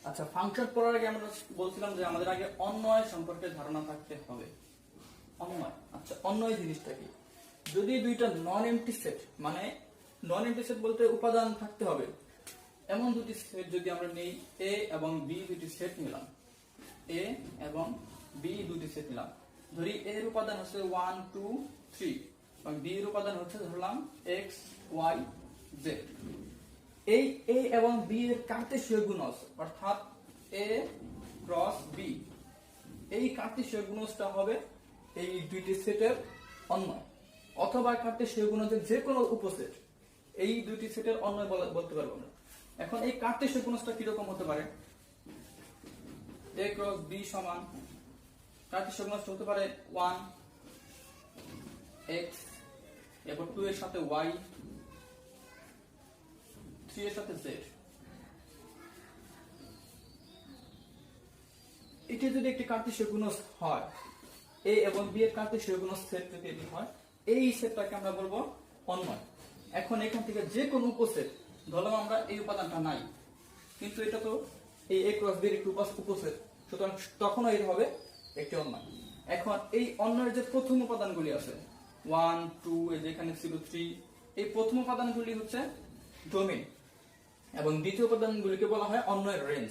আচ্ছা, ফাংশন পড়ার আগে আমরা বলছিলাম যে আমাদের আগে অন্বয় সম্পর্কে ধারণা থাকতে হবে। অন্বয়, আচ্ছা অন্বয় জিনিসটা কি? যদি দুইটা নন এমটি সেট, মানে নন এমটি সেট বলতে উপাদান থাকতে হবে এমন দুটি সেট যদি আমরা নেই, এ এবং বি দুটি সেট নিলাম, এ এবং বি দুটি সেট নিলাম, ধরি এর উপাদান হচ্ছে 1 2 3 এবং বি এর উপাদান হচ্ছে ধরলাম x y z। এই এ এবং বি এর কার্টেসীয় গুণজ অর্থাৎ এ ক্রস বি, এই কার্টেসীয় গুণজটা হবে এই দুইটি সেটের অন্বয়, অথবা কার্টেসীয় গুণজের যে কোনো উপসেট এই দুইটি সেটের অন্বয় বলতে পারবো আমরা। এখন এই কার্টেসীয় গুণজটা কিরকম হতে পারে? এ ক্রস বি সমান কার্টেসীয় গুণজটা হতে পারে 1 x, এরপর 2 এর সাথে y, 3 এর সাথে z। এটি যদি একটি কার্টেসীয় গুণজ হয়, a এবং b এর কার্টেসীয় গুণজ সেট যদি এটি হয়, এই সেটটাকে আমরা বলবো অন্বয়। এখন এখান থেকে যে কোনো উপসেট, ধরলাম আমরা এই উপাদানটা নাই, কিন্তু এটা তো এই a ক্রস b এর একটি উপসেট, সুতরাং তখনও এর হবে একটি অন্বয়। এখন এই অন্বয়ের যে প্রথম উপাদানগুলি আছে 1 2, এই যেখানে ছিল 3, এই প্রথম উপাদানগুলি হচ্ছে ডোমেইন এবং দ্বিতীয় উপাদানগুলিকে বলা হয় অন্বয়ের রেঞ্জ।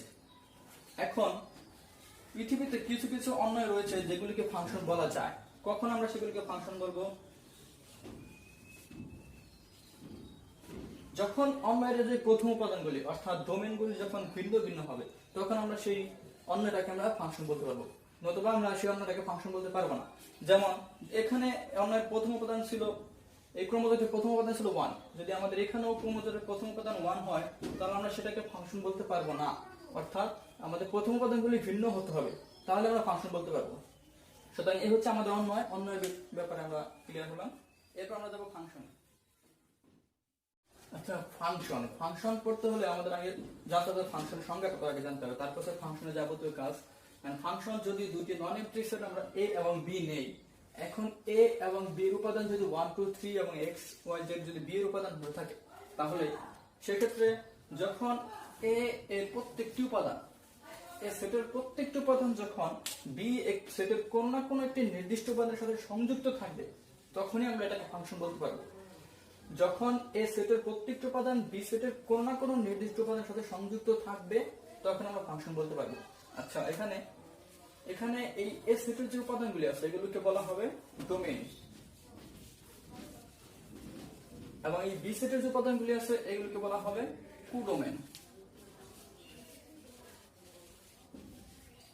এখন পৃথিবীতে কিছু কিছু অন্বয় রয়েছে যেগুলিকে ফাংশন বলা যায়। কখন আমরা সেগুলিকে ফাংশন বলবো? যখন অন্বয়ের যে প্রথম উপাদানগুলি অর্থাৎ ডোমেইনগুলি যখন ভিন্ন ভিন্ন হবে, তখন আমরা সেই অন্যটাকে আমরা ফাংশন বলতে পারবো, নতুবা আমরা সেই অন্যটাকে ফাংশন বলতে পারবো না। যেমন এখানে অন্যের প্রথম উপাদান ছিল, এই ক্রমজোটের প্রথম উপাদান ছিল 1, যদি আমাদের এখানেও ক্রমজোটের প্রথম উপাদান 1 হয়, তাহলে আমরা সেটাকে ফাংশন বলতে পারবো না। অর্থাৎ আমাদের প্রথম উপাদানগুলি ভিন্ন হতে হবে, তাহলে আমরা ফাংশন বলতে পারবো। সুতরাং এই হচ্ছে আমাদের অন্বয়। অন্বয়ের ব্যাপারে আমরা ক্লিয়ার হলাম। এরপর আমরা যাবো ফাংশনে। আচ্ছা, ফাংশন ফাংশন পড়তে হলে আমাদের আগে জানতে হবে ফাংশন সংজ্ঞা কত, আগে জানতে হবে, তারপর ফাংশনের যাবতীয় কাজ। ফাংশন যদি দুটি নন এমপ্টি সেট আমরা a এবং b নেই, এখন a এবং b এর উপাদান যদি 1 2 3 এবং x y z যদি b এর উপাদান হয়ে থাকে, তাহলে সেক্ষেত্রে যখন a এর প্রত্যেকটি উপাদান, এই সেটের প্রত্যেকটি উপাদান যখন b সেটের কোন না কোন একটি নির্দিষ্ট উপাদানের সাথে সংযুক্ত থাকবে, তখনই আমরা এটাকে ফাংশন বলতে পারবো। যখন এ সেটের প্রত্যেকটি উপাদান বি সেটের কোন না কোন নির্দিষ্ট উপাদানের সাথে সংযুক্ত থাকবে, তখন আমরা ফাংশন বলতে পারবো। আচ্ছা, এখানে এই এ সেটের যে উপাদানগুলি আছে এগুলোকে বলা হবে ডোমেইন, এবং এই বি সেটের যে উপাদানগুলি আছে এগুলোকে বলা হবে কোডোমেইন।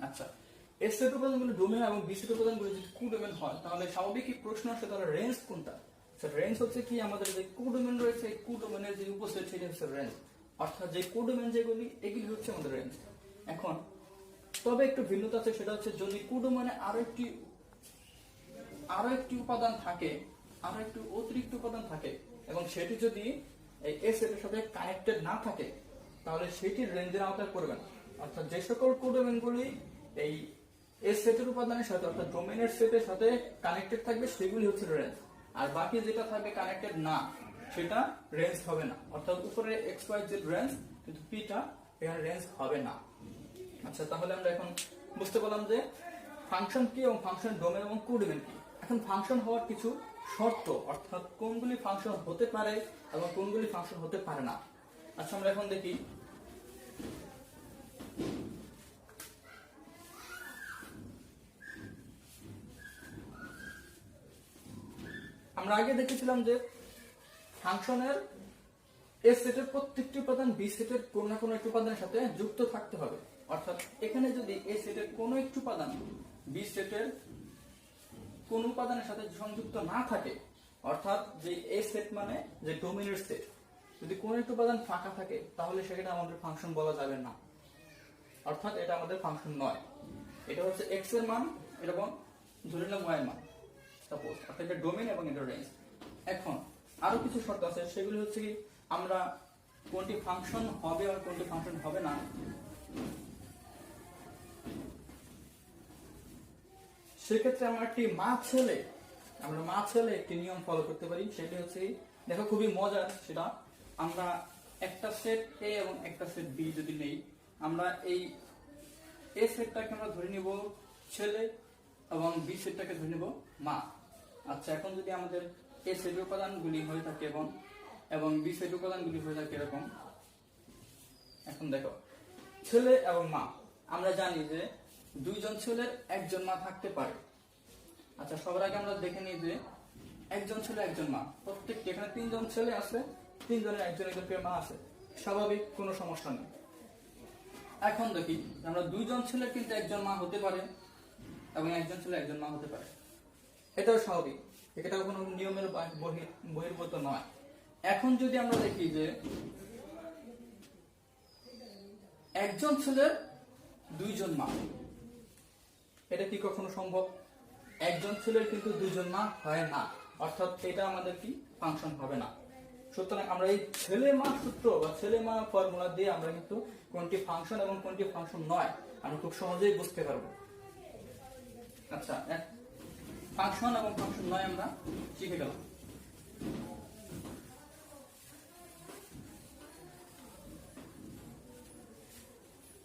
আচ্ছা, এ সেটের উপাদানগুলি ডোমেইন এবং বি সেটের উপাদানগুলি যদি কোডোমেইন হয়, তাহলে স্বাভাবিক প্রশ্ন আসে তাহলে রেঞ্জ কোনটা? রেঞ্জ হচ্ছে কি, আমাদের যে কোডোমেইন রয়েছে এই কোডোমেইনের যে উপসেট সেটা হচ্ছে রেঞ্জ, অর্থাৎ যে কোডোমেইন যেগুলি এগুলি হচ্ছে আমাদের রেঞ্জ। এখন তবে একটু ভিন্নতা আছে, সেটা হচ্ছে যদি কোডোমেইনে আরো একটি উপাদান থাকে, আরো একটু অতিরিক্ত উপাদান থাকে এবং সেটি যদি এই এ সেটের সাথে কানেক্টেড না থাকে, তাহলে সেটি রেঞ্জের আওতায় পড়বে না। অর্থাৎ যে সকল কোডোমেইনগুলি এই এ সেটের উপাদানের সাথে অর্থাৎ ডোমেইনের সেটের সাথে কানেক্টেড থাকবে সেগুলি হচ্ছে রেঞ্জ, আর বাকি যেটা থাকবে কানেক্টেড না সেটা রেঞ্জ হবে না। অর্থাৎ উপরে এক্স ওয়াই জেড রেঞ্জ, কিন্তু পিটা এখানে রেঞ্জ হবে না। আচ্ছা, তাহলে আমরা এখন বুঝতে পারলাম যে ফাংশন কি এবং ফাংশন ডোমেইন এবং কোডোমেইন কি। এখন ফাংশন হওয়ার কিছু শর্ত, অর্থাৎ কোনগুলি ফাংশন হতে পারে এবং কোনগুলি ফাংশন হতে পারে না। আচ্ছা, আমরা এখন দেখি। আমরা আগে দেখেছিলাম যে ফাংশনের এ সেটের প্রত্যেকটি উপাদান বি সেটের কোন না কোন একটি উপাদানের সাথে যুক্ত থাকতে হবে। অর্থাৎ এখানে যদি এ সেটের কোন একটি উপাদান বি সেটের কোন উপাদানের সাথে সংযুক্ত না থাকে, অর্থাৎ যে এ সেট মানে যে ডোমেইনের সেট, যদি কোন একটি উপাদান ফাঁকা থাকে, তাহলে সেটা আমাদের ফাংশন বলা যাবে না, অর্থাৎ এটা আমাদের ফাংশন নয়। এটা হচ্ছে এক্স এর মান এবং ধরে নিলাম ওয়াই এর মান, সাপোজ, অর্থাৎ এটা ডোমেইন এবং এটা রেঞ্জ। এখন আরো কিছু শর্ত আছে, সেগুলি হচ্ছে কি, আমরা কোনটি ফাংশন হবে আর কোনটি ফাংশন হবে না সেক্ষেত্রে আমরা মা ছেলে একটি নিয়ম ফলো করতে পারি। সেটি হচ্ছে, দেখো খুবই মজার, সেটা আমরা একটা সেট এ এবং একটা সেট বি যদি নেই, আমরা এই এ সেটটাকে আমরা ধরে নিব ছেলে এবং বি সেটটাকে ধরে নিব মা। আচ্ছা, এখন যদি আমাদের এ সেটের উপাদানগুলি হয়ে থাকে এবং বি সেটের উপাদানগুলি হয়ে থাকে এরকম, এখন দেখো ছেলে এবং মা, আমরা জানি যে দুইজন ছেলের একজন মা থাকতে পারে। আচ্ছা, সবার আগে আমরা দেখে নিই যে একজন ছেলে একজন মা, প্রত্যেকটি এখানে তিনজন ছেলে আছে, তিনজনের একজন একজন করে মা আছে, স্বাভাবিক, কোনো সমস্যা নেই। এখন দেখি আমরা দুইজন ছেলে কিন্তু একজন মা হতে পারে এবং একজন ছেলে একজন মা হতে পারে, এটাও স্বাভাবিক, এটাও কোনো নিয়মের বহির্ভূত নয়। এখন যদি আমরা দেখি যে একজন ছেলের দুইজন মা, এটা কি কখনো সম্ভব? একজন ছেলের কিন্তু দুইজন মা হয় না, অর্থাৎ এটা আমাদের কি ফাংশন হবে না। সুতরাং আমরা এই ছেলে মা সূত্র বা ছেলে মা ফর্মুলা দিয়ে আমরা কিন্তু কোনটি ফাংশন এবং কোনটি ফাংশন নয় আমরা খুব সহজেই বুঝতে পারবো। আচ্ছা, ফাংশন এবং ফাংশন নয় আমরা শিখে গেলাম।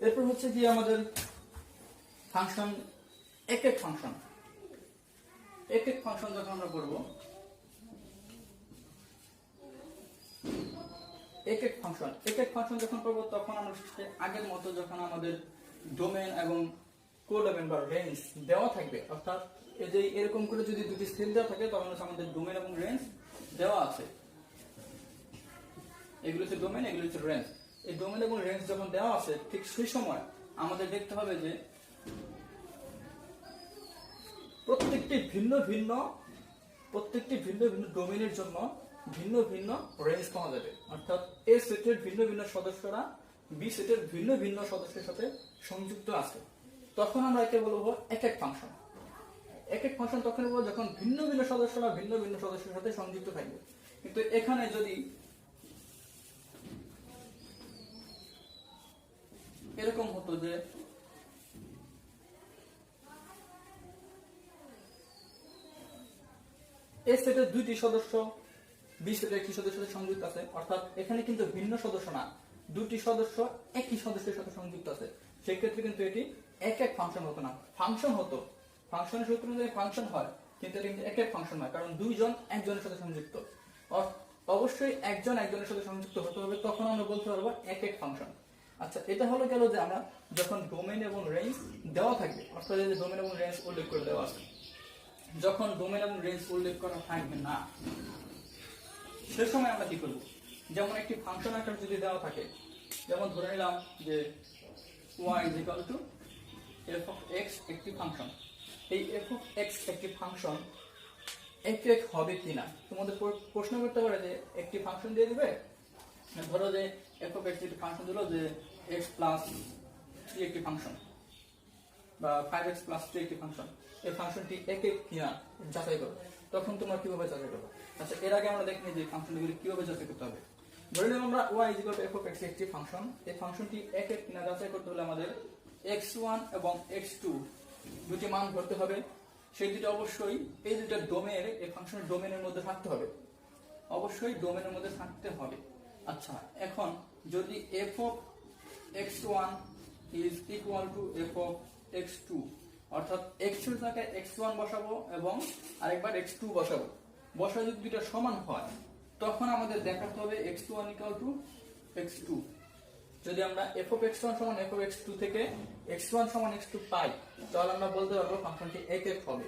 এরপর হচ্ছে কি আমাদের ফাংশন, এক এক ফাংশন যখন আমরা করব, এক এক ফাংশন যখন করব তখন আমরা আগের মতো যখন আমাদের ডোমেন এবং কোডোমেন বা রেঞ্জ দেওয়া থাকবে, অর্থাৎ এই যে এরকম করে যদি দুটি সেল দেওয়া থাকে তখন আমাদের ডোমেন এবং রেঞ্জ দেওয়া আছে, এগুলো হচ্ছে ডোমেন, এগুলো হচ্ছে রেঞ্জ। এই ডোমেন এবং রেঞ্জ যখন দেওয়া আছে ঠিক সেই সময় আমাদের দেখতে হবে যে প্রত্যেকটি ভিন্ন ভিন্ন ডোমেনের জন্য ভিন্ন ভিন্ন রেঞ্জ পাওয়া যাবে, অর্থাৎ এ সেটের ভিন্ন ভিন্ন সদস্যরা বি সেটের ভিন্ন ভিন্ন সদস্যের সাথে সংযুক্ত আছে, তখন আমরা একে বলবো এক এক ফাংশন। এক এক ফাংশন তখন বলবো যখন ভিন্ন ভিন্ন সদস্যরা ভিন্ন ভিন্ন সদস্যের সাথে সংযুক্ত থাকবে। কিন্তু এখানে যদি এরকম হতো যে এ সেটের দুইটি সদস্য বি সেটের একটি সদস্যের সাথে সংযুক্ত আছে, অর্থাৎ এখানে কিন্তু ভিন্ন সদস্য না, দুটি সদস্য একই সদস্যের সাথে সংযুক্ত আছে, সেই ক্ষেত্রে কিন্তু এটি এক এক ফাংশন হতো না। ফাংশন হতো, ফাংশনের সূত্র অনুযায়ী ফাংশন হয়, কিন্তু এটা কিন্তু এক এক ফাংশন নয়, কারণ দুইজন একজনের সাথে সংযুক্ত। অবশ্যই একজন একজনের সাথে সংযুক্ত হতে হবে, তখন আমরা বলতে পারবো এক এক ফাংশন। আচ্ছা, এটা হলো গেল যে আমরা যখন ডোমেন এবং রেঞ্জ দেওয়া থাকবে, অর্থাৎ যে ডোমেন এবং রেঞ্জ উল্লেখ করে দেওয়া আছে, যখন ডোমেন এবং রেঞ্জ উল্লেখ করা থাকবে না সে সময় আমরা কি করব? যেমন একটি ফাংশন আকার যদি দেওয়া থাকে, যেমন ধরে নিলাম যে y is equal to f of x একটি ফাংশন, এই f of x একটি ফাংশন এক এক হবে কিনা তোমাদের প্রশ্ন করতে পারে যে একটি ফাংশন দিয়ে দিবে, ধরো যে f of x একটি ফাংশন দিলো যে x plus 3 একটি ফাংশন বা 5x plus 3 একটি ফাংশন, এই ফাংশনটি এক এক কিনা যাচাই করো, তখন তোমরা কিভাবে যাচাই করবে? আচ্ছা, এর আগে আমরা দেখি যে ফাংশনগুলি কিভাবে যাচাই করতে হবে। ধরে নিলাম আমরা y is equal to f of x একটি ফাংশন, এই ফাংশনটি এক এক কিনা যাচাই করতে হলে আমাদের x1 এবং x2 দুটি মান ধরতে হবে, সেই দুটো অবশ্যই এই দুটো ডোমেন, এই ফাংশনের ডোমেনের মধ্যে থাকতে হবে, অবশ্যই ডোমেনের মধ্যে থাকতে হবে। আচ্ছা, এখন যদি f of x1 is equal to f of x2, অর্থাৎ x এর জায়গায় x1 বসাবো এবং আরেকবার x2 বসাবো, বসা যদি দুটো সমান হয় তখন আমাদের দেখাতে হবে x1 equal to x2। যদি আমরা f of x1 সমান f of x2 থেকে x1 সমান x2 পাই, তাহলে আমরা বলতে পারবো ফাংশনটি এক এক হবে।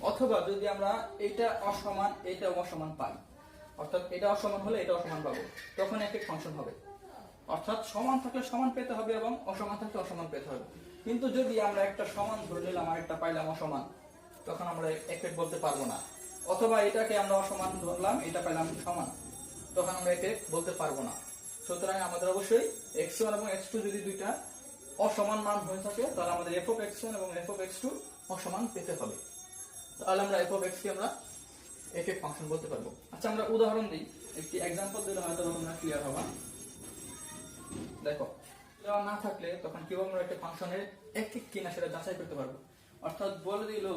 অথবা যদি আমরা এটা অসমান এটা অসমান পাই, অর্থাৎ এটা অসমান হলে এটা অসমান পাবো, তখন এক এক ফাংশন হবে। অর্থাৎ সমান থাকলে সমান পেতে হবে এবং অসমান থাকলে অসমান পেতে হবে। কিন্তু যদি আমরা একটা সমান ধরে নিলাম আর একটা পাইলাম অসমান, তখন আমরা এক এক বলতে পারবো না। অথবা এটাকে আমরা অসমান ধরলাম, এটা পাইলাম সমান, তখন আমরা এক এক বলতে পারবো না। সুতরাং আমাদের অবশ্যই x1 এবং x2 যদি দুইটা অসমান মান হয়ে থাকে, তাহলে আমাদের f of x1 এবং f of x2 অসমান পেতে হবে, তাহলে আমরা f of x কে আমরা এক এক ফাংশন বলতে পারবো। আচ্ছা, আমরা উদাহরণ দিই, একটি एग्जांपल দিলে হয়তো তোমরা ক্লিয়ার হবে। দেখো, দেওয়া না থাকলে তখন কিভাবে আমরা একটা ফাংশনের এক এক কিনা সেটা যাচাই করতে পারবো। অর্থাৎ বলে দিল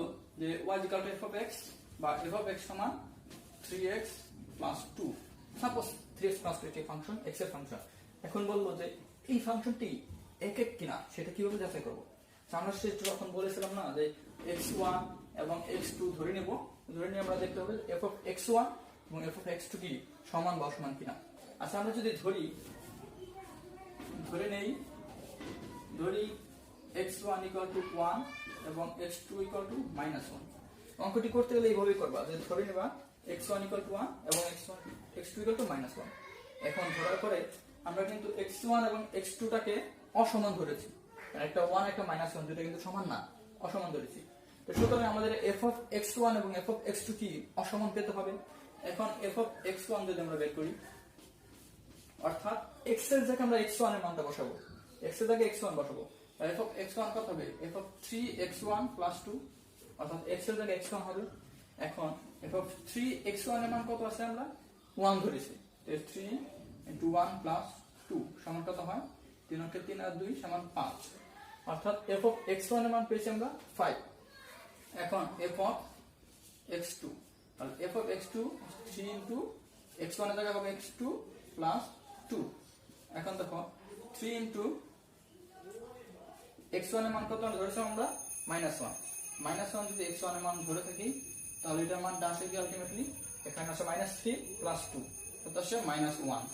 যে y is equal to f of x বা f of x সমান 3x plus 2, suppose 3x plus 2 একটি ফাংশন x এর ফাংশন। এখন বলবো যে এই ফাংশনটি এক এক কিনা সেটা কিভাবে যাচাই করবো? আমরা যখন বলেছিলাম না যে x1 এবং x2 ধরে নিয়ে আমরা দেখতে হবে f of x1 এবং f of x2 কি সমান বা অসমান কিনা। আচ্ছা আমরা যদি ধরি x1 equal to 1 এবং x2 equal to -1। অঙ্কটি করতে গেলে এইভাবেই করবা যে ধরে নেবা x1 equal to 1 এবং x2 equal to -1। এখন ধরার পরে আমরা কিন্তু x1 এবং x2 টাকে অসমান ধরেছি, একটা 1 একটা -1 দুটো কিন্তু সমান না, অসমান ধরেছি। তো সুতরাং আমাদের f of x1 এবং f of x2 কি অসমান পেতে হবে। এখন f of x1 যদি আমরা বের করি, অর্থাৎ x এর জায়গায় আমরা x1 এর মানটা বসাবো, x এর জায়গায় x1 বসাবো, তাহলে f of x1 কত হবে? f of 3x1 + 2, অর্থাৎ x এর জায়গায় x1 হবে। এখন f of 3x1 এর মান কত আছে? আমরা 1 ধরেছি, তো 3 * 1 + 2 সমান কত হয়? 3 × 3 = 2 = 5, অর্থাৎ f of x1 এর মান পেয়েছি আমরা 5। এখন f of x2, তাহলে f of x2 3 * x1 এর জায়গায় হবে x2 + 2। এখন দেখো 3 * x1 এর মান কত ধরেছিলাম আমরা? -1 যদি x1 এর মান ধরে থাকি তাহলে এটার মানটা আসে কি আলটিমেটলি? এখানে আসে -3 + 2, তো আসে -1।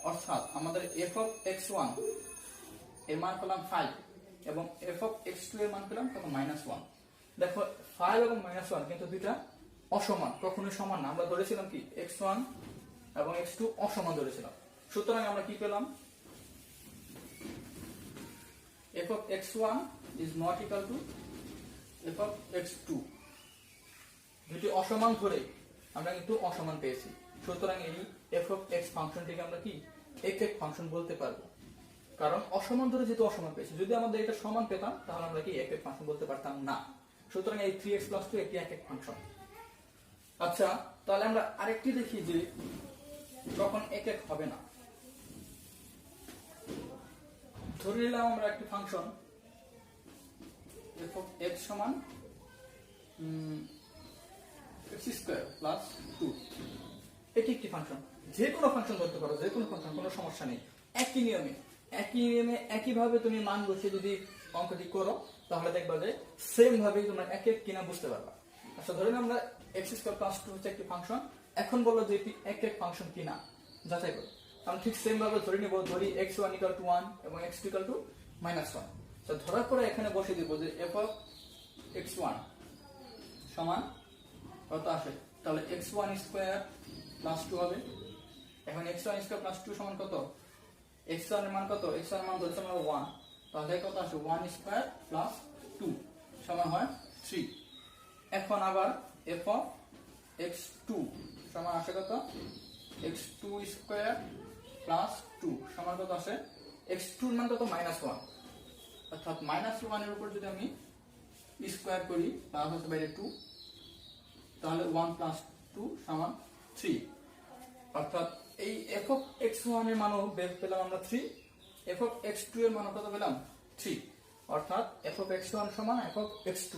অর্থাৎ আমাদের f of x1 এর মান পেলাম 5 এবং f of x2 এর মান পেলাম কত? -1। দেখো 5 এবং -1 কিন্তু দুইটা অসমান, কখনোই সমান না। আমরা ধরেছিলাম কি x1 এবং x2 অসমান ধরেছিলাম। সুতরাং আমরা কি পেলাম? f of x1 is not equal to f of x2। দুটি অসমান ধরে আমরা কিন্তু অসমান পেয়েছি। সুতরাং এই f of x ফাংশনটিকে আমরা কি এক এক ফাংশন বলতে পারবো, কারণ অসমান ধরে যেহেতু অসমান পেয়েছি। যদি আমাদের এটা সমান পেতাম তাহলে আমরা কি এক এক ফাংশন বলতে পারতাম না। সুতরাং এই 3x + 2 একটি এক এক ফাংশন। আচ্ছা তাহলে আমরা আরেকটি দেখি যে যখন এক এক হবে না। ধরে নিলাম আমরা একটি ফাংশন f of x সমান x² + 2। এটি একটি ফাংশন, যে কোনো ফাংশন ধরতে পারো, যে কোনো ফাংশন, কোনো সমস্যা নেই। একই নিয়মে একইভাবে তুমি মান বসিয়ে যদি অঙ্কটি করো তাহলে দেখবা যে সেম ভাবেই তোমরা এক এক কিনা বুঝতে পারবা। আচ্ছা ধরে নিলাম আমরা x² + 2 হচ্ছে একটি ফাংশন। এখন বললো যে এটি এক এক ফাংশন কিনা যাচাই করো। আমি ঠিক সেম ভাবে ধরে নিব, ধরি x1 = 1 এবং x2 = -1। তো ধরার পরে এখানে বসিয়ে দিব যে f of x1 সমান কত আসে? তাহলে x1² + 2 হবে। এখন x1² + 2 সমান কত? x1 এর মান কত? x1 এর মান ধরছি আমরা 1, তাহলে কত আসে? 1² + 2 সমান হয় 3। এখন আবার f of x2 সমান আসে কত? x2² + 2 সমান কত আসে? x2 এর মান কত? -1, অর্থাৎ -1 এর উপর যদি আমি স্কয়ার করি তাহলে হচ্ছে বাইরে 2, তাহলে 1 + 2 = 3। অর্থাৎ এই f of x1 এর মানও বের পেলাম আমরা 3, f of x2 এর মানও কত পেলাম? 3। অর্থাৎ f of x1 সমান f of x2।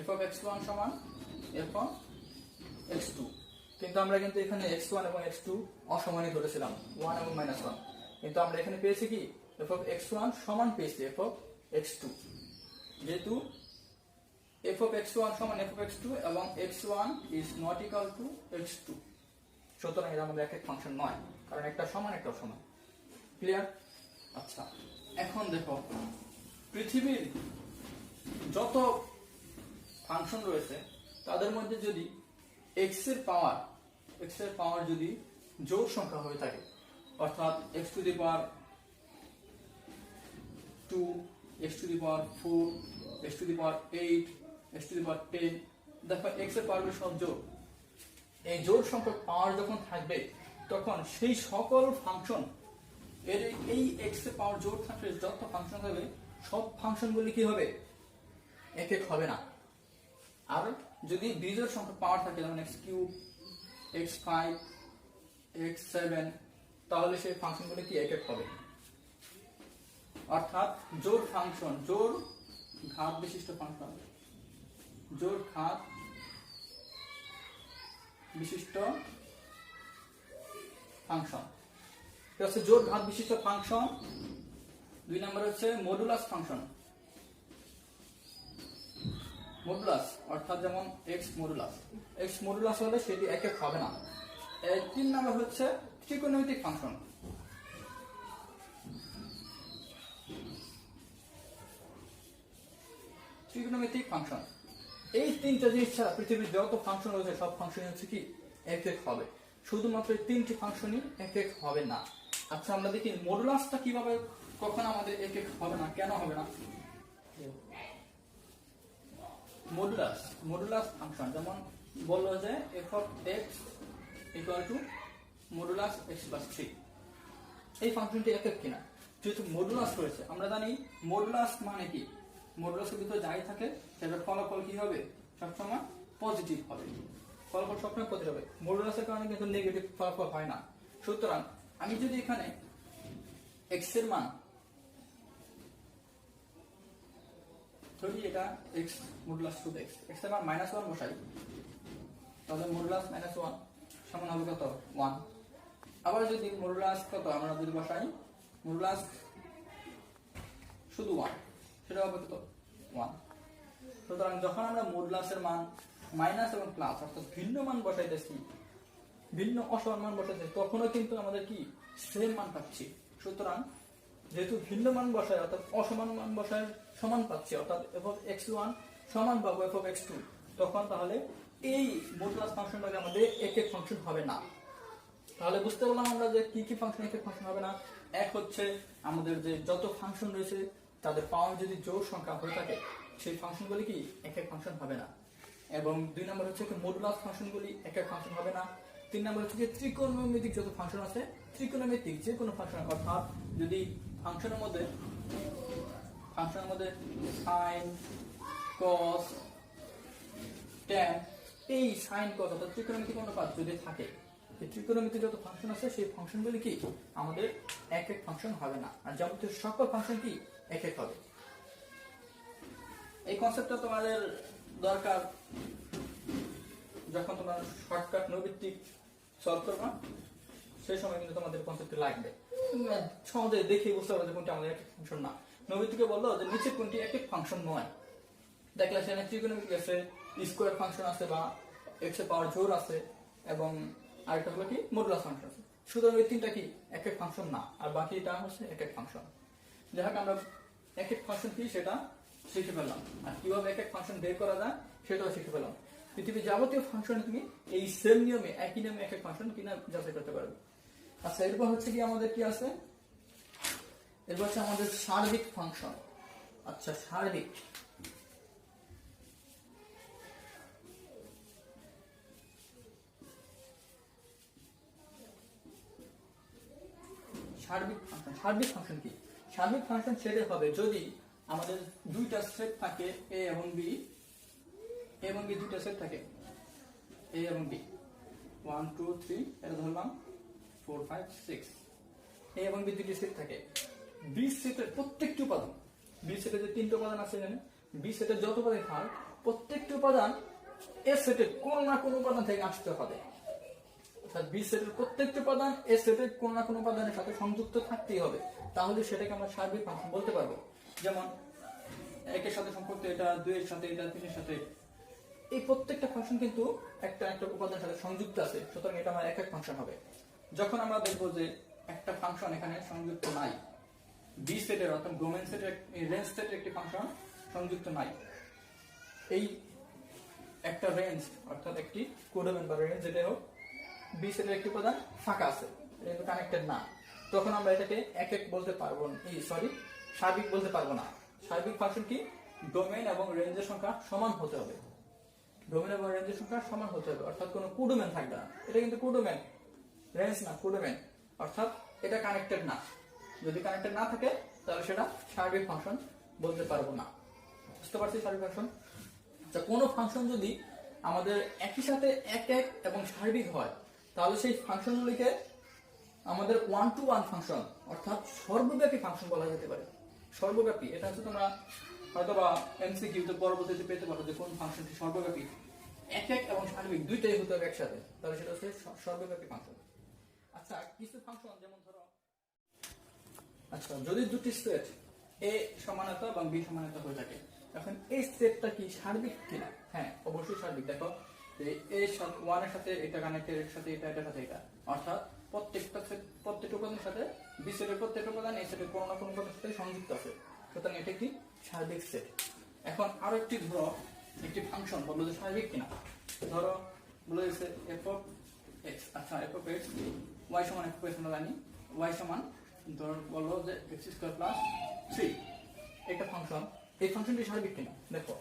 f of x1 সমান f of x2। কিন্তু আমরা কিন্তু এখানে x1 এবং x2 অসমানই ধরেছিলাম, 1 এবং -1। কিন্তু আমরা এখানে পেয়েছি কি f of x1 সমান পেয়েছি f of x2। যেহেতু f of x1 সমান f of x2 এবং x1 is not equal to x2, সুতরাং এটা আমাদের এক এক ফাংশন নয়, কারণ একটা সমান একটা অসমান। ক্লিয়ার? আচ্ছা এখন দেখো পৃথিবীর যত ফাংশন রয়েছে তাদের মধ্যে যদি x এর পাওয়ার যদি জোড় সংখ্যা হয়ে থাকে, অর্থাৎ x⁴, x⁴, x⁴, x⁴, দেখো x এর পাওয়ার সব জোড়। এই জোড় সংখ্যক পাওয়ার যখন থাকবে তখন সেই সকল ফাংশন এর এই x এর পাওয়ার জোড় থাকলে যত ফাংশন হবে সব ফাংশনগুলি কি হবে? এক এক হবে না। আর যদি বিজোড় সংখ্যক পাওয়ার থাকে যেমন x3, x5, x7, তাহলে সেই ফাংশনগুলি কি এক এক হবে। অর্থাৎ জোড় ফাংশন, জোড় ঘাত বিশিষ্ট ফাংশন, জোড় ঘাত বিশিষ্ট ফাংশন এটা হচ্ছে জোড় ঘাত বিশিষ্ট ফাংশন। 2 নম্বর হচ্ছে মডুলাস ফাংশন। মডুলাস অর্থাৎ যেমন x মডুলাস হলে সেটি একক হবে না। 3 নম্বর হচ্ছে ত্রিকোণমিতিক ফাংশন। ত্রিকোণমিতিক ফাংশন এই তিনটা জিনিস ছাড়া পৃথিবীর যত ফাংশন রয়েছে সব ফাংশনই হচ্ছে কি একক হবে, শুধুমাত্র এই তিনটি ফাংশনই একক হবে না। আচ্ছা আমরা দেখি মডুলাসটা কিভাবে কখন আমাদের একক হবে না, কেন হবে না। মডুলাস ফাংশন যেমন বললো যে f of x equal to modulus x plus 3, এই ফাংশনটি একক কিনা। যেহেতু মডুলাস রয়েছে, আমরা জানি মডুলাস মানে কি, মডুলাসের ভিতরে যাই থাকে সেটার ফলাফল কি হবে, সবসময় পজিটিভ হবে। ফলাফল সবসময় পজিটিভ হবে, মডুলাসের কারণে কিন্তু নেগেটিভ ফলাফল হয় না। সুতরাং আমি যদি এখানে x এর মান ধরি, এটা x modulus to x, x এর মান -1 বসাই, তাহলে মডুলাস -1 সমান হবে কত 1। আবার যদি মডুলাস কত আমরা যদি বসাই, মডুলাস শুধু 1, সেটা হবে কত 1। সুতরাং যখন আমরা মডুলাসের মান মাইনাস এবং প্লাস অর্থাৎ ভিন্ন মান বসাইতেছি, ভিন্ন অসমান মান বসাইতেছি, তখনও কিন্তু আমাদের কি সেম মান পাচ্ছি। সুতরাং যেহেতু ভিন্ন মান বসায় অর্থাৎ অসমান মান বসায় সমান পাচ্ছি, অর্থাৎ f of x1 সমান পাবো f of x2, তখন তাহলে এই মডুলাস ফাংশনটাকে আমাদের একক ফাংশন হবে না। তাহলে বুঝতে পারলাম আমরা যে কি কি ফাংশন একক ফাংশন হবে না। এক হচ্ছে আমাদের যে যত ফাংশন রয়েছে তাদের পাওয়ার যদি জোড় সংখ্যা হয়ে থাকে সেই ফাংশনগুলি কি একক ফাংশন হবে না। এবং 2 নম্বর হচ্ছে কি মডুলাস ফাংশনগুলি একক ফাংশন হবে না। 3 নম্বর হচ্ছে কি ত্রিকোণমিতিক যত ফাংশন আছে, ত্রিকোণমিতিক যে কোনো ফাংশন, অর্থাৎ যদি ফাংশনের মধ্যে sin cos tan এই sin cos অর্থাৎ ত্রিকোণমিতিক অনুপাত যদি থাকে, এই ত্রিকোণমিতিক যত ফাংশন আছে সেই ফাংশনগুলি কি আমাদের একক ফাংশন হবে না, আর যাবতীয় সকল ফাংশন কি একক হবে। এই কনসেপ্টটা তোমাদের দরকার যখন তোমরা শর্টকাট নৈর্ব্যক্তিক সলভ করবা, সেই সময় কিন্তু তোমাদের কনসেপ্ট লাগবে। সহজে দেখে বুঝতে পারবে যে কোনটা আমাদের একক ফাংশন না। নৈর্ব্যক্তিকে বললো যে নিচে কোনটি একক ফাংশন নয়, দেখলে সেখানে ত্রিকোণমিতিক আছে, স্কয়ার ফাংশন আছে বা x এর পাওয়ার জোড় আছে, এবং আরেকটা হলো কি মডুলাস ফাংশন আছে। সুতরাং এই তিনটা কি একক ফাংশন না, আর বাকিটা হচ্ছে একক ফাংশন। যাই হোক আমরা একক ফাংশন কি সেটা শিখে ফেললাম, আর কিভাবে একক ফাংশন বের করা যায় সেটাও শিখে ফেললাম। পৃথিবীর যাবতীয় ফাংশনে তুমি এই সেম নিয়মে একই নিয়মে একক ফাংশন কিনা যাচাই করতে পারবে। আচ্ছা এরপর হচ্ছে কি আমাদের কি আছে, এরপর হচ্ছে আমাদের সার্বিক ফাংশন। আচ্ছা সার্বিক সার্বিক ফাংশন কি? সার্বিক ফাংশন সেটা হবে যদি আমাদের দুইটা সেট থাকে a এবং b, দুইটা সেট থাকে a এবং b, 1 2 3 এটা ধরলাম 4 5 6, a এবং b দুইটি সেট থাকে। b সেটের প্রত্যেকটি উপাদান, b সেটের যে তিনটি উপাদান আছে এখানে, b সেটের যত উপাদান থাক প্রত্যেকটি উপাদান a সেটের কোন না কোন উপাদান থেকে আসতে হবে। অর্থাৎ বি সেটের প্রত্যেকটি উপাদান এ সেটের কোন না কোন উপাদানের সাথে সংযুক্ত থাকতেই হবে, তাহলে সেটাকে আমরা সার্বিক ফাংশন বলতে পারবো। যেমন একের সাথে সম্পর্ক এটা, 2 এর সাথে এটা, 3 এর সাথে, এই প্রত্যেকটা ফাংশন কিন্তু একটা একটা উপাদানের সাথে সংযুক্ত আছে, সুতরাং এটা আমার একক ফাংশন হবে। যখন আমরা দেখবো যে একটা ফাংশন এখানে সংযুক্ত নাই, বি সেটের অর্থাৎ ডোমেইন সেটের রেঞ্জ সেটের একটি ফাংশন সংযুক্ত নাই, এই একটা রেঞ্জ অর্থাৎ একটি কোডোমেইন বা রেঞ্জ যেটা হোক, বি সেটের একটি উপাদান ফাঁকা আছে, এটা কিন্তু কানেক্টেড না, তখন আমরা এটাকে একক বলতে পারবো না, সার্বিক বলতে পারবো না। সার্বিক ফাংশন কি ডোমেইন এবং রেঞ্জের সংখ্যা সমান হতে হবে, ডোমেইন এবং রেঞ্জের সংখ্যা সমান হতে হবে, অর্থাৎ কোনো কোডোমেইন থাকবে না। এটা কিন্তু কোডোমেইন, রেঞ্জ না, কোডোমেইন, অর্থাৎ এটা কানেক্টেড না। যদি কানেক্টেড না থাকে তাহলে সেটা সার্বিক ফাংশন বলতে পারবো না। বুঝতে পারছি সার্বিক ফাংশন? আচ্ছা কোনো ফাংশন যদি আমাদের একই সাথে একক এবং সার্বিক হয় তাহলে সেই ফাংশনগুলিকে আমাদের 1-to-1 ফাংশন অর্থাৎ সর্বব্যাপী ফাংশন বলা যেতে পারে। সর্বব্যাপী, এটা হচ্ছে তোমরা হয়তোবা এমসিকিউতে পরবর্তীতে পেতে পারো যে কোন ফাংশনটি সর্বব্যাপী, একক এবং সার্বিক দুইটাই হতে হবে একসাথে, তাহলে সেটা হচ্ছে সর্বব্যাপী ফাংশন। আচ্ছা কিছু ফাংশন যেমন ধরো আচ্ছা, যদি দুটি সেট এ সমান এত এবং বি সমান এত হয়ে থাকে, এখন এই সেটটা কি সার্বিক কিনা? হ্যাঁ, অবশ্যই সার্বিক। দেখো যে এ ওয়ান এর সাথে এটা কানেক্টেড, এর সাথে এটা, এটার সাথে এটা, অর্থাৎ প্রত্যেকটা উপাদানের সাথে বি সেটের প্রত্যেকটা উপাদান এই সেটের কোনো না কোনো উপাদানের সাথে সংযুক্ত আছে, সুতরাং এটা কি সার্বিক সেট। এখন আরো একটি ধরো একটি ফাংশন বললো যে সার্বিক কিনা। ধরো বলে দিচ্ছে এফ অফ এক্স। আচ্ছা, এফ অফ এক্স ওয়াই সমান এফ অফ এক্স আমরা জানি, ওয়াই সমান ধর বললো যে এক্স স্কোয়ার প্লাস 3, একটা ফাংশন। এই ফাংশনটি সার্বিক কিনা? দেখো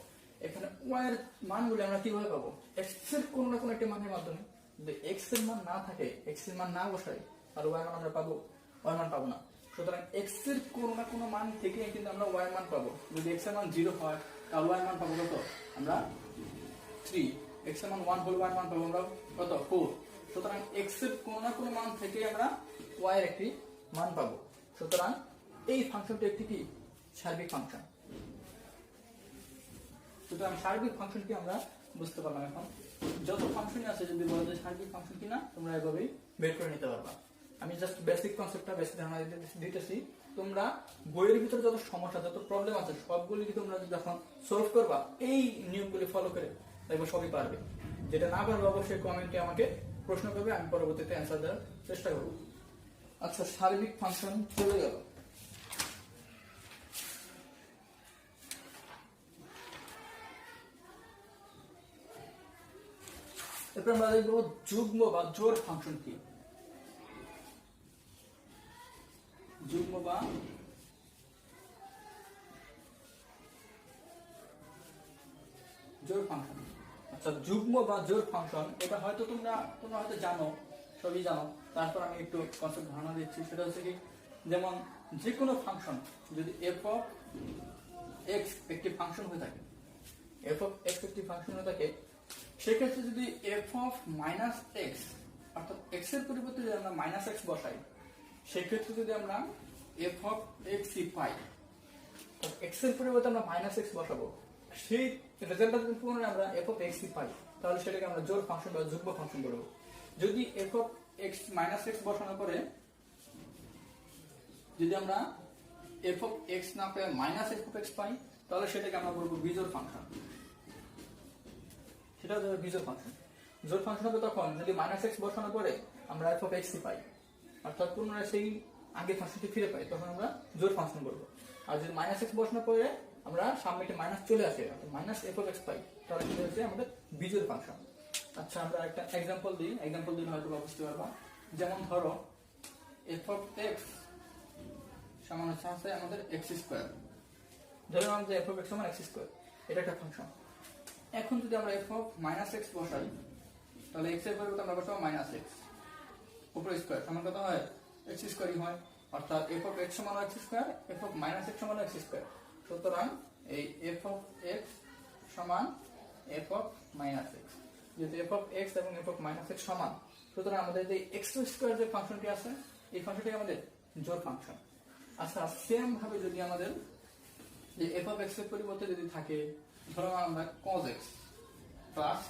এখানে ওয়াই এর মানগুলো আমরা কিভাবে পাবো? এক্স এর কোনো না কোনো একটা মানের মাধ্যমে। যদি এক্স এর মান না থাকে, এক্স এর মান না বসাই, আর ওয়াই মান আমরা পাবো? ওয়াই মান পাবো না। সুতরাং এক্স এর কোনো না কোনো মান থেকে কিন্তু আমরা ওয়াই মান পাবো। যদি এক্স এর মান 0 হয় তাহলে ওয়াই মান পাবো কত? আমরা 3। এক্স এর মান 1 হলে ওয়াই মান পাবো আমরা কত? 4। সুতরাং এক্স এর কোনো না কোনো মান থেকে আমরা ওয়াই এর একটি মান পাবো। সুতরাং এই ফাংশনটি একটি কি সার্বিক ফাংশন। সুতরাং সার্বিক ফাংশনটি আমরা বুঝতে পারলাম। এখন যত ফাংশনই আছে যদি বলা যায় সার্বিক ফাংশন কিনা, তোমরা এভাবেই বের করে নিতে পারবা। আমি জাস্ট বেসিক কনসেপ্টটা বেসিক ধারণা দিতেছি। তোমরা বইয়ের ভিতরে যত সমস্যা, যত প্রবলেম আছে সবগুলি তোমরা যখন সলভ করবা এই নিয়মগুলি ফলো করে দেখবে সবই পারবে। যেটা না পারবে অবশ্যই কমেন্টে আমাকে প্রশ্ন করবে, আমি পরবর্তীতে অ্যান্সার দেওয়ার চেষ্টা করব। আচ্ছা, সার্বিক ফাংশন চলে গেল। এরপর আমরা দেখবো যুগ্ম বা জোড় ফাংশন কি। যুগ্ম বা জোড় ফাংশন। আচ্ছা, যুগ্ম বা জোড় ফাংশন এটা হয়তো তোমরা হয়তো জানো, সবই জানো। তারপর আমি একটু কনসেপ্ট ধারণা দিচ্ছি। সেটা হচ্ছে কি, যেমন যে কোনো ফাংশন যদি এফ অফ এক্স একটি ফাংশন হয়ে থাকে, এফ অফ এক্স একটি ফাংশন হয়ে থাকে, সেক্ষেত্রে যদি এফ অফ মাইনাস এক্স অর্থাৎ এক্স এর পরিবর্তে যদি আমরা মাইনাস এক্স বসাই, সেক্ষেত্রে যদি আমরা F of x pi, x এর পরিবর্তে আমরা মাইনাস এক্স বসাবো, সেই রেজাল্টটা যদি পুনরায় আমরা এফ অফ এক্স পাই, তাহলে সেটাকে আমরা জোড় ফাংশন বা যুগ্ম ফাংশন বলবো। যদি F of x minus x বসানোর পরে যদি আমরা এফ অফ এক্স না পেয়ে মাইনাস এফ অফ এক্স পাই, তাহলে সেটাকে আমরা বলবো বিজোড় ফাংশন। সেটা হচ্ছে বিজোড় ফাংশন। জোড় ফাংশন হবে তখন যদি মাইনাস এক্স বসানোর পরে আমরা এফ অফ এক্স পাই, অর্থাৎ পুনরায় সেই আগের ফাংশনটি ফিরে পাই, তখন আমরা জোড় ফাংশন বলবো। আর যদি মাইনাস এক্স বসানোর পরে আমরা সামনে একটি মাইনাস চলে আসে, মাইনাস এফ অফ এক্স পাই, তাহলে সেটা হচ্ছে আমাদের বিজোড় ফাংশন। আচ্ছা, আমরা একটা এক্সাম্পল দিই, এক্সাম্পল দিলে হয়তো বুঝতে পারবা। যেমন ধরো এফ অফ এক্স সমান হচ্ছে আমাদের এক্স স্কোয়ার। ধরো আমাদের এফ অফ এক্স সমান এক্স স্কোয়ার, এটা একটা ফাংশন। এখন যদি আমরা এফ অফ মাইনাস এক্স বসাই, তাহলে এক্স এর পরিবর্তে আমরা বসাবো মাইনাস এক্স উপরে স্কোয়ার সমান কত হয়? এক্স স্কোয়ারই হয়। অর্থাৎ এফ অফ এক্স সমান x square, F of minus x সমান এক্স স্কোয়ার। সুতরাং এই এফ অফ এক্স সমান এফ অফ মাইনাস এক্স। যেহেতু এফ অফ এক্স এবং এফ অফ মাইনাস এক্স সমান, সুতরাং আমাদের যে এক্স স্কোয়ার যে ফাংশনটি আছে, এই ফাংশনটি আমাদের জোড় ফাংশন। আচ্ছা, সেম ভাবে যদি আমাদের যে এফ অফ এক্স এর পরিবর্তে যদি থাকে, ধরো আমরা cos x plus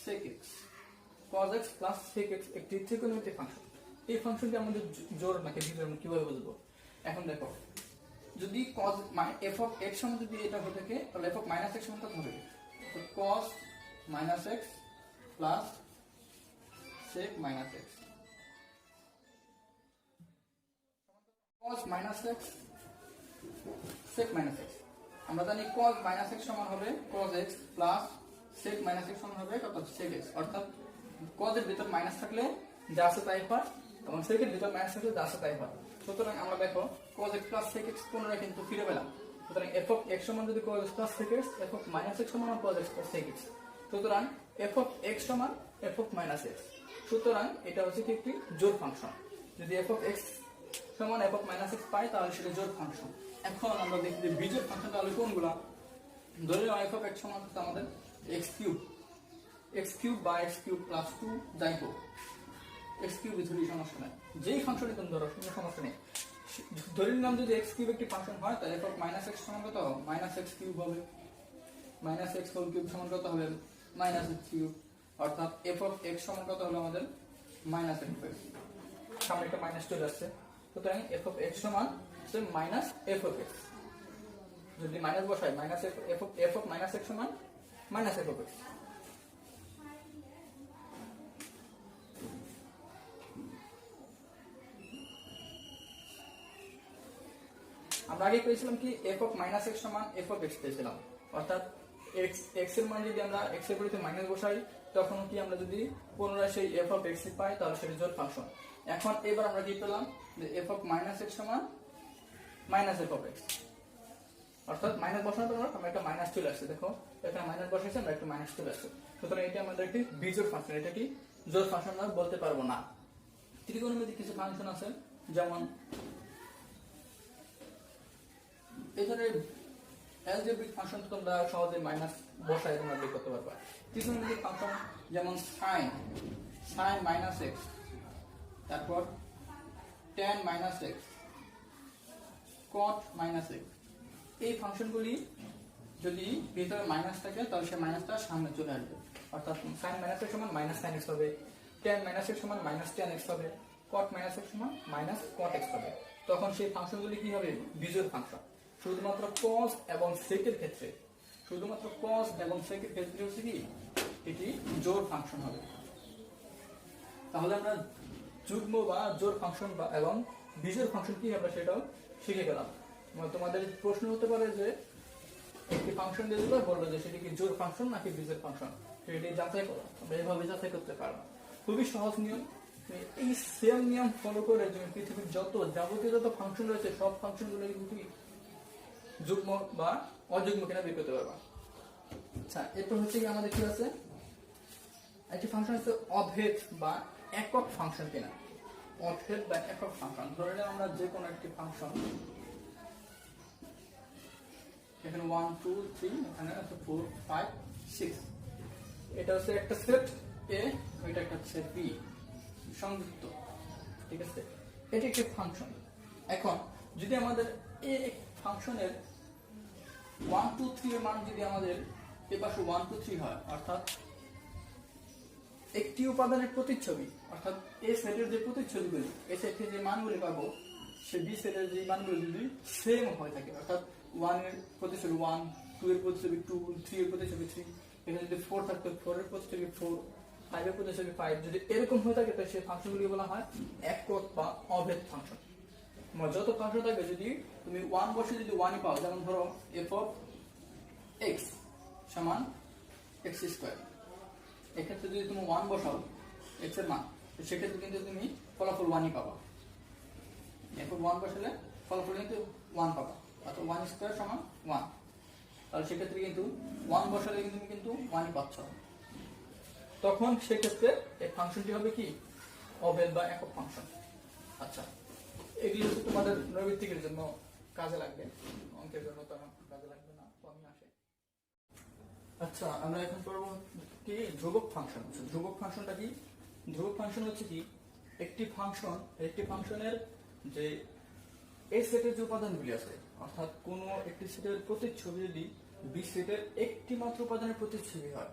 sec x, cos x plus sec x একটি ত্রিকোণমিতিক ফাংশন। এই ফাংশনটি আমাদের জোড় নাকি বিজোড় আমরা কিভাবে বুঝবো? এখন দেখো, যদি cos f of x সমান যদি এটা হয়ে থাকে, তাহলে f of minus x সমান কত হবে? তো cos minus x plus sec minus x, cos minus x sec minus x। আমরা জানি cos minus x সমান হবে cos x plus sec minus x সমান হবে কত? sec x। অর্থাৎ cos এর ভিতর মাইনাস থাকলে যা আছে তাই হয়, এবং sec এর ভিতর মাইনাস থাকলে যা আছে তাই হয়। সুতরাং আমরা দেখো cos x plus sec x পুনরায় কিন্তু ফিরে পেলাম। সুতরাং f of x সমান যদি cos x plus sec x, f of minus x সমান cos x plus sec x। সুতরাং f of x সমান f of minus x। সুতরাং এটা হচ্ছে কি একটি জোড় ফাংশন। যদি f of x সমান f of minus x পাই, তাহলে সেটা জোড় ফাংশন। এখন আমরা দেখি যে বিজোড় ফাংশন তাহলে কোনগুলা। ধরে নাও f of x সমান হচ্ছে আমাদের x কিউব বা x কিউব প্লাস 2 যাই হোক, x কিউব ধরি সমস্যা নাই, যেই ফাংশনই তুমি ধরো কোনো সমস্যা নেই। ধরে নিলাম যদি x কিউব একটি ফাংশন হয়, তাহলে f of minus x সমান কত? মাইনাস x কিউব হবে, মাইনাস x হোল কিউব সমান কত হবে? Minus x cube. অর্থাৎ f of x সমান কত হলো আমাদের? Minus x। সামনে একটা মাইনাস চলে আসছে, তো সুতরাং এফ অফ এক্স সমান মাইনাস এফ অফ এক্স, যদি মাইনাস বসাই minus F of minus x সমান মাইনাস এফ অফ এক্স। আমরা আগে পেয়েছিলাম কি এফ অফ মাইনাস এক্স সমান এফ অফ এক্স পেয়েছিলাম, অর্থাৎ এক্স এর মান যদি আমরা এক্স এর পরিবর্তে মাইনাস বসাই তখন কি আমরা যদি পুনরায় সেই এফ অফ এক্স পাই তাহলে সেটা জোড় ফাংশন। এখন এবার আমরা কি পেলাম যে এফ অফ মাইনাস এক্স সমান মাইনাস এফ অফ এক্স, অর্থাৎ মাইনাস বসানোর পর আমরা একটা মাইনাস চলে আসছে, দেখো এখানে মাইনাস বসাইছে আমরা একটা মাইনাস চলে আসছে, সুতরাং এটা আমাদের একটি বিজোড় ফাংশন, এটা কি জোড় ফাংশন আমরা বলতে পারবো না। ত্রিকোণমিতিক কিছু ফাংশন আছে, যেমন এখানে অ্যালজেব্রিক ফাংশন তোমরা সহজে মাইনাস বসায় তোমরা বের করতে পারবা। ত্রিকোণমিতিক ফাংশন যেমন সাইন মাইনাস এক্স, তারপর tan minus x, cot minus x, এই ফাংশনগুলি যদি ভিতরে মাইনাস থাকে তাহলে সেই মাইনাসটা সামনে চলে আসবে, অর্থাৎ সাইন মাইনাস এক্স সমান মাইনাস সাইন এক্স হবে, tan মাইনাস এক্স সমান মাইনাস tan এক্স হবে, cot মাইনাস এক্স সমান মাইনাস cot এক্স হবে। তখন সেই ফাংশনগুলি কি হবে? বিজোড় ফাংশন। শুধুমাত্র cos এবং sec এর ক্ষেত্রে, শুধুমাত্র cos এবং sec এর ক্ষেত্রে হচ্ছে কি এটি জোড় ফাংশন হবে। তাহলে আমরা যুগ্ম বা জোড় ফাংশন বা এবং বিজোড় ফাংশন কি আমরা সেটাও শিখে গেলাম। তোমাদের প্রশ্ন হতে পারে যে একটি ফাংশন দিয়ে দিলে বললো যে সেটি কি জোড় ফাংশন নাকি বিজোড় ফাংশন, সেটি যাচাই করো। আমরা এইভাবে যাচাই করতে পারবো, খুবই সহজ নিয়ম। এই সেম নিয়ম ফলো করে তুমি পৃথিবীর যাবতীয় যত ফাংশন রয়েছে সব ফাংশনগুলো কি যুগ্ম বা অযুগ্ম কিনা বের করতে পারবা। আচ্ছা, এরপর হচ্ছে কি আমাদের কি আছে, একটি ফাংশন আছে অভেদ বা একক ফাংশন কিনা। অভেদ বা একক ফাংশন, ধরে নিলাম আমরা যে কোনো একটি ফাংশন, এখানে 1 2 3, এখানে আছে 4 5 6, এটা হচ্ছে একটা সেট এ, এটা একটা সেট বি সংযুক্ত, ঠিক আছে, এটি একটি ফাংশন। এখন যদি আমাদের এই ফাংশনের 1 2 3 এর মান যদি আমাদের এই পাশে 1 2 3 হয়, অর্থাৎ একটি উপাদানের প্রতিচ্ছবি, অর্থাৎ এই সেটের যে প্রতিচ্ছবিগুলি, এই সেটের যে মানগুলি পাবো সে বি সেটের যে মানগুলি যদি সেম হয়ে থাকে, অর্থাৎ 1 এর প্রতিচ্ছবি 1, 2 এর প্রতিচ্ছবি 2, 3 এর প্রতিচ্ছবি 3, এখানে যদি 4 থাকতো 4 এর প্রতিচ্ছবি 4, 5 এর প্রতিচ্ছবি 5, যদি এরকম হয়ে থাকে তাহলে সেই ফাংশনগুলি বলা হয় একক বা অভেদ ফাংশন। যত ফাংশন থাকবে যদি তুমি 1 বসে যদি 1ই পাও, যেমন ধরো f of x সমান x স্কয়ার, এক্ষেত্রে যদি তুমি 1 বসাও x এর মান, তো সেক্ষেত্রে কিন্তু তুমি ফলাফল 1ই পাবা। f of 1 বসালে ফলাফল কিন্তু 1 পাবা, অর্থাৎ 1 স্কয়ার সমান 1, তাহলে সেক্ষেত্রে কিন্তু 1 বসালে তুমি কিন্তু 1ই পাচ্ছ। তখন সেক্ষেত্রে এই ফাংশনটি হবে কি অভেদ বা একক ফাংশন। আচ্ছা, এগুলি হচ্ছে তোমাদের নৈর্ব্যক্তিকের জন্য কাজে লাগবে, অঙ্কের জন্য তেমন কাজে লাগবে না, কমই আসে। আচ্ছা, আমরা এখন পড়ব কি ধ্রুবক ফাংশন। ধ্রুবক ফাংশনটা কি? ধ্রুবক ফাংশন হচ্ছে কি একটি ফাংশনের যে এই সেটের যে উপাদানগুলি আছে, অর্থাৎ কোন একটি সেটের প্রতিচ্ছবি যদি বি সেটের একটি মাত্র উপাদানের প্রতিচ্ছবি হয়,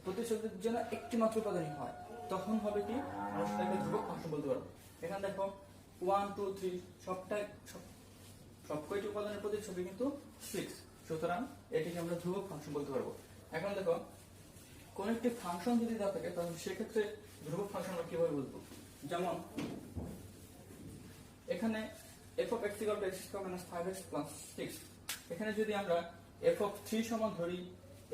প্রতিচ্ছবির জন্য একটি মাত্র উপাদানই হয়, তখন হবে কি আমরা সেটাকে ধ্রুবক ফাংশন বলতে পারবো। এখানে দেখো 1 2 3 সব কয়টি উপাদানের প্রতিচ্ছবি কিন্তু 6, সুতরাং এটিকে আমরা ধ্রুবক ফাংশন বলতে পারবো। এখন দেখো কোন একটি ফাংশন যদি দেওয়া থাকে তাহলে সেক্ষেত্রে ধ্রুবক ফাংশন আমরা কিভাবে বলবো, যেমন এখানে f of x = x² - 5x + 6, এখানে যদি আমরা f of 3 সমান ধরি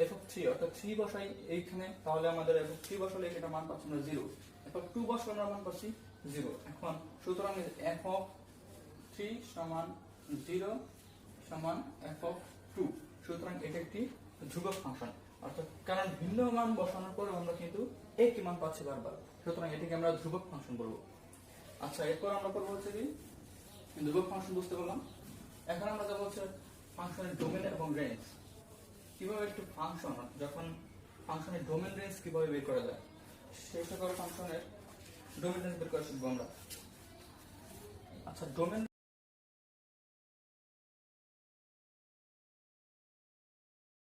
f of 3, অর্থাৎ 3 বসাই এইখানে, তাহলে আমাদের f of 3 বসালে এটা মান পাচ্ছি আমরা 0, f of 2 বসালে আমরা মান পাচ্ছি 0। এখন সুতরাং f of 3 সমান 0 সমান f of 2, সুতরাং এটা একটি ধ্রুবক ফাংশন, অর্থাৎ কারণ ভিন্ন মান বসানোর পরে আমরা কিন্তু একই মান পাচ্ছি বারবার, সুতরাং এটাকে আমরা ধ্রুবক ফাংশন বলবো। আচ্ছা, এরপর আমরা করবো হচ্ছে কি ধ্রুবক ফাংশন বুঝতে পারলাম। এখন আমরা যাবো হচ্ছে ফাংশনের ডোমেন এবং রেঞ্জ। কিভাবে একটি ফাংশন, যখন ফাংশনের ডোমেন রেঞ্জ কিভাবে বের করা যায়, সেই সকল ফাংশনের ডোমেন রেঞ্জ বের করা শিখবো আমরা। আচ্ছা, ডোমেন